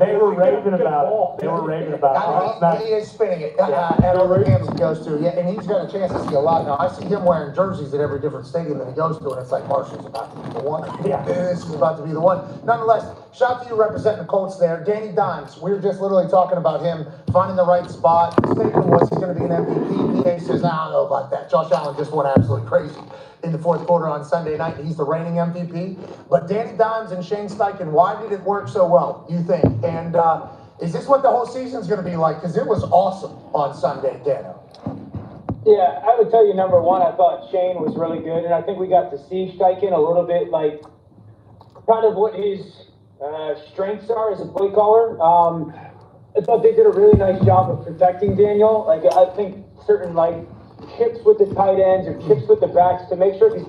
[SPEAKER 6] They were raving about it. They were raving about it.
[SPEAKER 1] I mean, he is spinning it at all the games he goes to. Yeah, and he's got a chance to see a lot. Now, I see him wearing jerseys at every different stadium that he goes to, and it's like Marshall's about to be the one.
[SPEAKER 6] Yeah.
[SPEAKER 1] This is about to be the one. Nonetheless, shout out to you representing the Colts there. Danny Dimes, we were just literally talking about him finding the right spot. The statement was he's going to be an MVP. PA says, I don't know about that. Josh Allen just went absolutely crazy in the fourth quarter on Sunday night. He's the reigning MVP. But Danny Dimes and Shane Steichen, why did it work so well, you think? And is this what the whole season's going to be like? Because it was awesome on Sunday, Dano.
[SPEAKER 7] Yeah, I would tell you, number one, I thought Shane was really good, and I think we got to see Steichen a little bit, like, kind of what his strengths are as a play caller. I thought they did a really nice job of protecting Daniel. Like, I think certain, like, chips with the tight ends or chips with the backs to make sure, because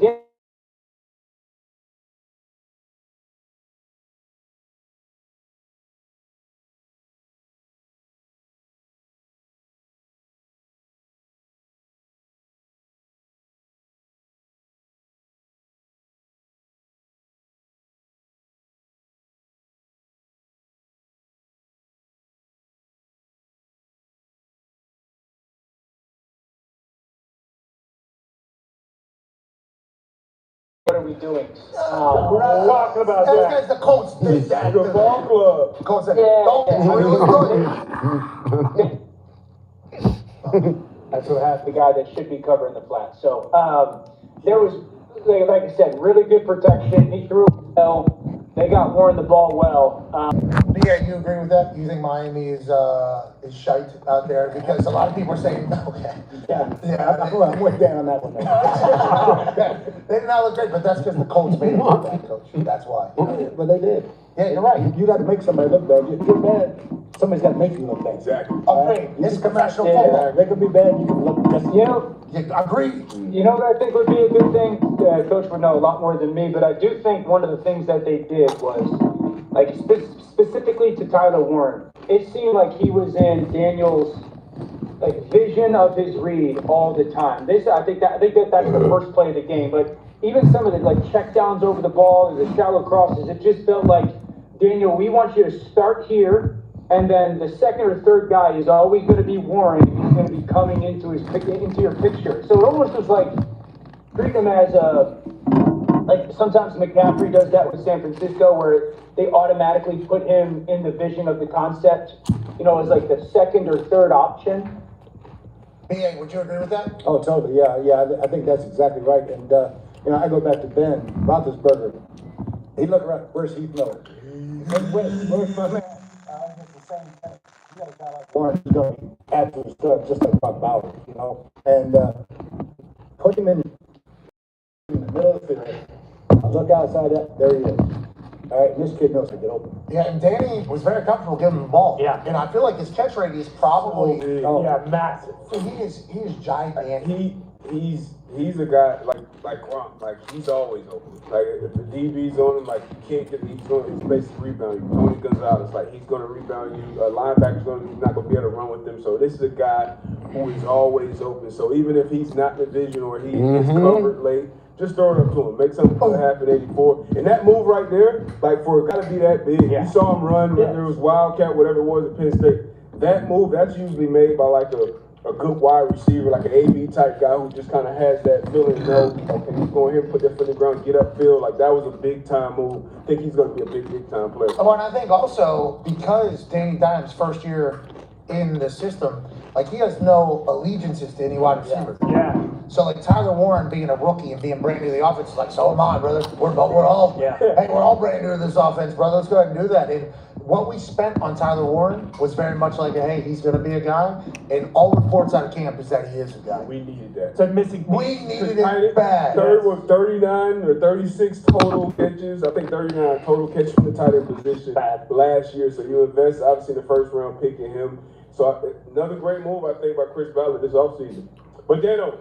[SPEAKER 7] what are we doing?
[SPEAKER 6] We're not talking about
[SPEAKER 1] That's
[SPEAKER 6] that.
[SPEAKER 1] because the Colts did that.
[SPEAKER 4] The ball club.
[SPEAKER 1] Colts said,
[SPEAKER 7] Yeah.
[SPEAKER 1] Dalton's really good.
[SPEAKER 7] That's what has the guy that should be covering the flat. So there was, like I said, really good protection. He threw well. They got Warren the ball well.
[SPEAKER 1] Yeah, you agree with that? You think Miami is shite out there? Because a lot of people are saying, okay.
[SPEAKER 2] Yeah, I'm with Dan on that one.
[SPEAKER 1] They did not look great, but that's because the Colts made them look bad, coach. That's why.
[SPEAKER 2] But they did.
[SPEAKER 1] Yeah, you're right.
[SPEAKER 2] You got to make somebody look bad. If you're bad, somebody's got to make you look bad.
[SPEAKER 4] Exactly.
[SPEAKER 1] Agreed. It's professional football.
[SPEAKER 2] They could be bad, you can look just.
[SPEAKER 1] Agreed.
[SPEAKER 7] You know what I think would be a good thing? Coach would know a lot more than me, but I do think one of the things that they did was, like, specifically to Tyler Warren, it seemed like he was in Daniel's, like, vision of his read all the time. I think that's the first play of the game, but even some of the, like, check downs over the ball, the shallow crosses, it just felt like, Daniel, we want you to start here, and then the second or third guy is always going to be Warren. He's going to be coming into your picture. So it almost was like treat him as like sometimes McCaffrey does that with San Francisco, where they automatically put him in the vision of the concept, you know, as like the second or third option.
[SPEAKER 1] BA, would you agree with that?
[SPEAKER 2] Oh, totally. Yeah. I think that's exactly right. And you know, I go back to Ben Roethlisberger. He looked around. Where's Heath Miller? Where's my man? It's the same thing. You got a guy like Warren, he's going to be absolute stud, just like Brock Bowers, you know. And put him in the middle of the field. I look outside that, there he is. All right, and this kid knows how to get open.
[SPEAKER 1] Yeah, and Danny was very comfortable giving him the ball.
[SPEAKER 6] Yeah.
[SPEAKER 1] And I feel like his catch rate is probably
[SPEAKER 6] Massive.
[SPEAKER 1] he is gigantic.
[SPEAKER 4] He's a guy like Gronk, like he's always open. Like if the DB's on him, like you can't get he's basically rebound you. Tony Gonzalez, like he's gonna rebound you. Linebacker's not gonna be able to run with him. So this is a guy who is always open. So even if he's not in the vision or he gets covered late, just throw it up to him. Make something happen 84. And that move right there, like for it gotta be that big. You saw him run, whether it was Wildcat, whatever it was at Penn State. That move, that's usually made by like a good wide receiver, like an AB type guy who just kind of has that feeling, you know, okay, he's going here, put that foot in the ground, get upfield. Like that was a big time move. I think he's going to be a big time player.
[SPEAKER 1] Oh, and I think also because Danny Dimes' first year in the system, like he has no allegiances to any wide receiver.
[SPEAKER 6] Yeah.
[SPEAKER 1] So like Tyler Warren being a rookie and being brand new to the offense is like, so am I, brother. We're all hey, we're all brand new to this offense, brother. Let's go ahead and do that. And what we spent on Tyler Warren was very much like, hey, he's going to be a guy. And all reports out of camp is that he is a guy.
[SPEAKER 4] We needed that.
[SPEAKER 6] It's a missing piece.
[SPEAKER 1] We needed it bad.
[SPEAKER 4] Third was 39 or 36 total catches. I think 39 total catches from the tight end position last year. So you invest obviously in the first round pick in him. So another great move I think by Chris Ballard this offseason. But Dano,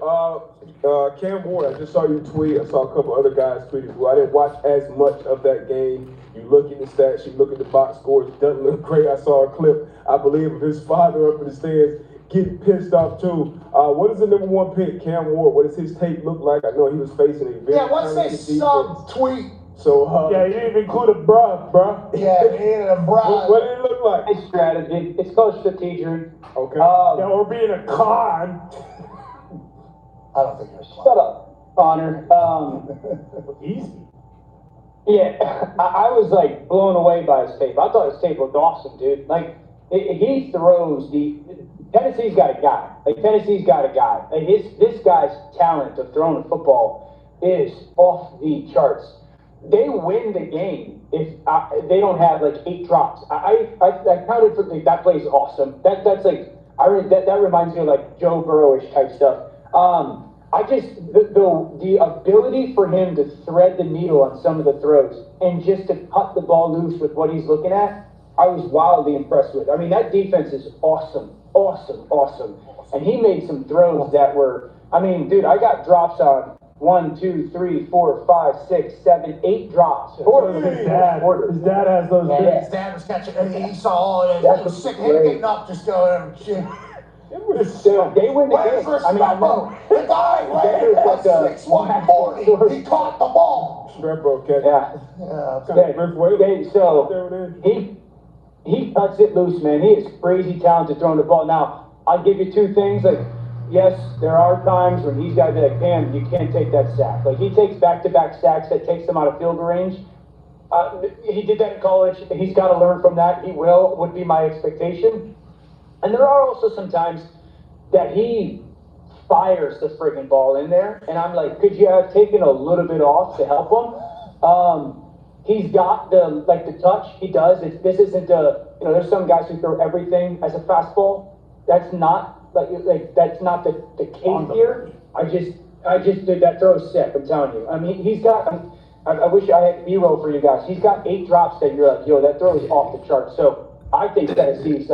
[SPEAKER 4] Cam Ward, I just saw you tweet. I saw a couple other guys tweet as well. I didn't watch as much of that game. You look at the stats, you look at the box scores. It doesn't look great. I saw a clip, I believe, of his father up in the stands getting pissed off too. What is the number one pick, Cam Ward? What does his tape look like? I know he was facing a very
[SPEAKER 1] what's this sub-tweet?
[SPEAKER 4] So,
[SPEAKER 6] you didn't even include a bruh.
[SPEAKER 1] Yeah, he ain't a bruh.
[SPEAKER 4] What did it look like?
[SPEAKER 7] It's strategy. It's called strategy.
[SPEAKER 4] Okay.
[SPEAKER 6] Or being a con.
[SPEAKER 1] I don't think you're
[SPEAKER 7] Shut up, Connor.
[SPEAKER 6] Easy.
[SPEAKER 7] Yeah, I was like blown away by his tape. I thought his tape looked awesome, dude. Like he throws Tennessee's got a guy. Like this guy's talent of throwing a football is off the charts. They win the game if they don't have like 8 drops. I counted for that play is awesome. That's like that reminds me of like Joe Burrow-ish type stuff. The ability for him to thread the needle on some of the throws and just to cut the ball loose with what he's looking at, I was wildly impressed with. I mean, that defense is awesome. And he made some throws that were, I mean, dude, I got drops on 1, 2, 3, 4, 5, 6, 7, 8 drops.
[SPEAKER 6] His dad has those.
[SPEAKER 1] His dad was catching, and he saw all of it. He was sick, him getting up, just going, shit.
[SPEAKER 7] They win the game. I mean, I know.
[SPEAKER 1] The guy ran at 6'1", 40. He caught the ball.
[SPEAKER 4] Streppo catch.
[SPEAKER 7] He cuts it loose, man. He is crazy talented throwing the ball. Now, I'll give you 2 things. Like, yes, there are times when he's got to be like, Cam, you can't take that sack. Like, he takes back-to-back sacks that takes him out of field goal range. He did that in college. He's got to learn from that. He would be my expectation. And there are also some times that he fires the friggin' ball in there, and I'm like, could you have taken a little bit off to help him? he's got the touch. He does. This isn't there's some guys who throw everything as a fastball. That's not that's not the case here. I just did that throw sick. I'm telling you. I mean, he's got. I wish I had B-roll for you guys. He's got 8 drops that you're like, yo, that throw is off the chart. So I think Tennessee's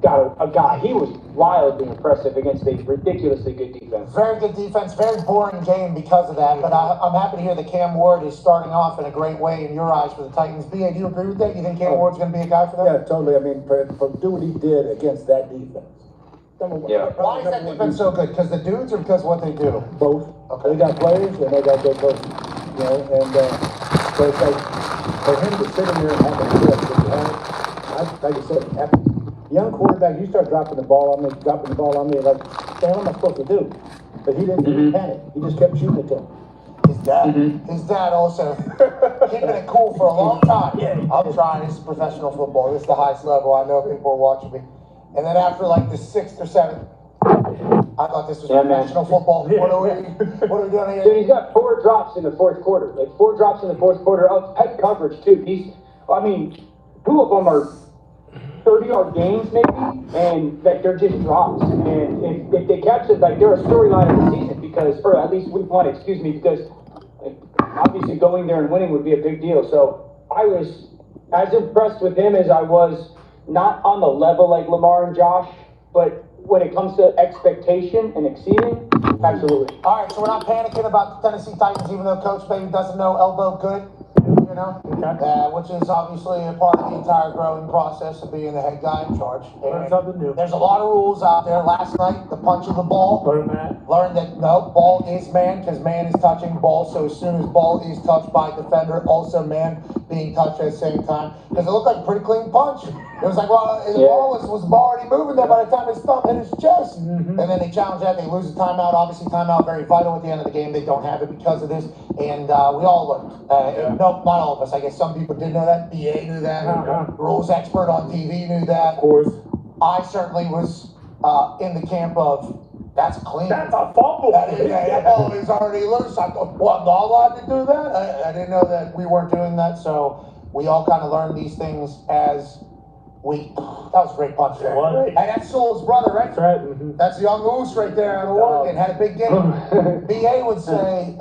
[SPEAKER 7] got a guy. He was wildly impressive against a ridiculously good defense.
[SPEAKER 1] Very good defense, very boring game because of that. But I'm happy to hear that Cam Ward is starting off in a great way in your eyes for the Titans. B.A., do you agree with that? You think Cam Ward's going to be a guy for them?
[SPEAKER 2] Yeah, totally. I mean, for doing what he did against that defense.
[SPEAKER 7] Yeah.
[SPEAKER 1] Why is that defense so good? Because the dudes or because what they do?
[SPEAKER 2] Both.
[SPEAKER 1] Okay.
[SPEAKER 2] They got players and they got good coaches. You know, and so it's like for him to sit in there and have a clip that you have, like I said, young quarterback, you start dropping the ball on me, like, man, what am I supposed to do? But he didn't panic. He just kept shooting it to him.
[SPEAKER 1] His dad also keeping it cool for a long time. Yeah, I'm trying. This is professional football. This is the highest level. I know people are watching me. And then after like the 6th or 7th, I thought this was professional football. What are we doing here?
[SPEAKER 7] Dude, he's got 4 drops in the fourth quarter. Like 4 drops in the fourth quarter. Oh, tight coverage too. 2 of them are 30-yard gains maybe, and they're just drops. And if they catch it, they're a storyline of the season or at least week 1, because obviously going there and winning would be a big deal. So I was as impressed with him as I was, not on the level like Lamar and Josh, but when it comes to expectation and exceeding, absolutely.
[SPEAKER 1] All right, so we're not panicking about the Tennessee Titans, even though Coach Baby doesn't know elbow good, which is obviously a part of the entire growing process of being the head guy in charge.
[SPEAKER 6] Learn something new.
[SPEAKER 1] There's a lot of rules out there. Last night, the punch of the ball. Learned that no, ball is man because man is touching ball. So as soon as ball is touched by defender, also man being touched at the same time. Because it looked like a pretty clean punch. It was like, well, the ball was already moving there by the time his thumb hit his chest. And then they challenge that. They lose a timeout. Obviously, timeout very vital at the end of the game. They don't have it because of this. And we all learned. No, not all of us. I guess some people did know that. BA knew that. Rules expert on TV knew that.
[SPEAKER 6] Of course.
[SPEAKER 1] I certainly was in the camp of, that's clean.
[SPEAKER 6] That's a fumble.
[SPEAKER 1] That ball is already loose. I thought, well, I'm not allowed to do that? I didn't know that we weren't doing that. So we all kind of learned these things as that was a great punch there.
[SPEAKER 6] Right.
[SPEAKER 1] And that's Sewell's brother, right?
[SPEAKER 6] That's right.
[SPEAKER 1] That's young Moose right there out of Oregon. Had a big game. BA would say,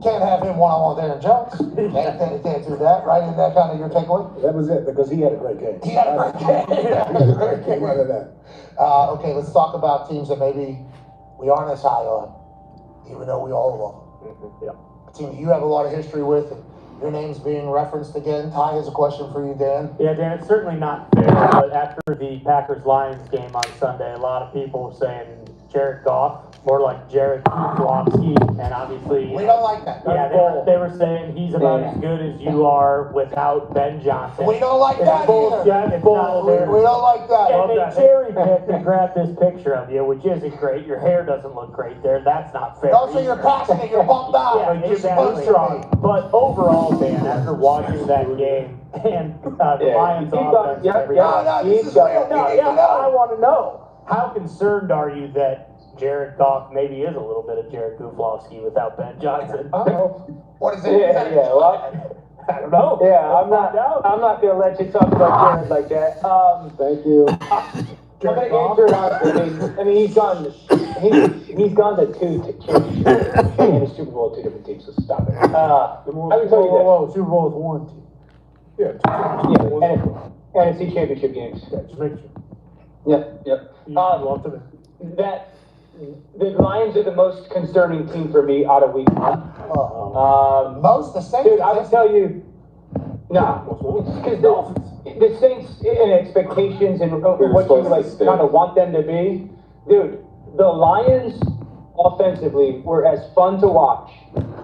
[SPEAKER 1] can't have him one-on-one there in Jones. Can't do that, right? Isn't that kind of your takeaway?
[SPEAKER 2] That was it, because he had a great game.
[SPEAKER 1] He had a great game.
[SPEAKER 2] Came out of that.
[SPEAKER 1] Okay, let's talk about teams that maybe we aren't as high on, even though we all love them. A team that you have a lot of history with, and your name's being referenced again. Ty has a question for you, Dan.
[SPEAKER 8] Yeah, Dan, it's certainly not fair, but after the Packers-Lions game on Sunday, a lot of people were saying Jared Goff, more like Jared Kuflowski, and obviously...
[SPEAKER 1] We don't like that.
[SPEAKER 8] Yeah, they were saying he's about as good as you are without Ben Johnson.
[SPEAKER 1] We don't like that either. We don't like that.
[SPEAKER 8] And they cherry-picked and grabbed this picture of you, which isn't great. Your hair doesn't look great there. That's not fair.
[SPEAKER 1] Also, you're passionate. You're bumped out.
[SPEAKER 8] Yeah,
[SPEAKER 1] You're supposed to be.
[SPEAKER 8] But overall, Dan, after watching that game and the Lions offense and everything,
[SPEAKER 1] This is real.
[SPEAKER 8] I want to know, how concerned are you that Jared Goff maybe is a little bit of Jared Kuflowski without Ben Johnson?
[SPEAKER 1] What is it?
[SPEAKER 7] I
[SPEAKER 8] don't know.
[SPEAKER 7] Yeah, I'm not gonna let you talk about Jared like that.
[SPEAKER 2] Thank you.
[SPEAKER 7] I'm gonna answer it honestly. I mean, he's gone to 2 championships and a Super Bowl with 2 different teams. So stop it. I would tell you that.
[SPEAKER 6] Super Bowl is 1 team.
[SPEAKER 7] Yeah, and NFC Championship games.
[SPEAKER 6] Yeah, just make sure.
[SPEAKER 7] Yep.
[SPEAKER 6] That
[SPEAKER 7] The Lions are the most concerning team for me out of week 1.
[SPEAKER 1] Most the Saints.
[SPEAKER 7] Dude, I would tell you, because the Saints and expectations and what you kind of want them to be, dude. The Lions offensively were as fun to watch.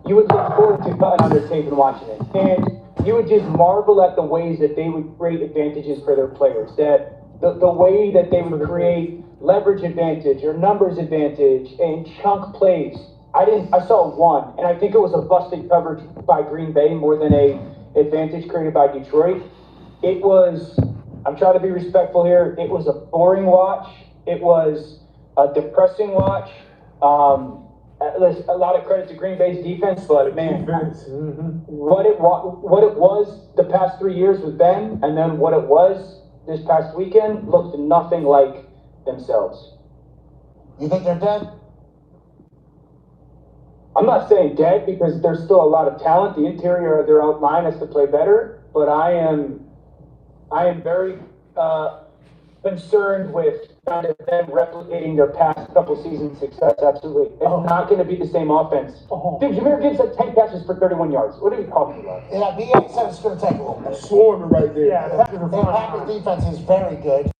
[SPEAKER 7] You would look forward to cutting on their tape and watching it, and you would just marvel at the ways that they would create advantages for their players. That the way that they would create leverage advantage or numbers advantage and chunk plays. I saw one, and I think it was a busted coverage by Green Bay more than a advantage created by Detroit. It was, I'm trying to be respectful here, it was a boring watch. It was a depressing watch. Listen, a lot of credit to Green Bay's defense, but man,
[SPEAKER 4] Defense.
[SPEAKER 7] what it was the past 3 years with Ben, and then what it was this past weekend looked nothing like themselves.
[SPEAKER 1] You think they're dead?
[SPEAKER 7] I'm not saying dead because there's still a lot of talent. The interior of their line has to play better, but I am very concerned with kind of them replicating their past couple seasons' success. Absolutely, it's not going to be the same offense. Dude, Jameer Gibbs had 10 catches for 31 yards. What are you talking about?
[SPEAKER 1] Yeah, BA said it's going to take a little bit.
[SPEAKER 4] Swarming right there.
[SPEAKER 8] Yeah, the Packers are
[SPEAKER 1] The
[SPEAKER 8] fine.
[SPEAKER 1] Packers defense is very good.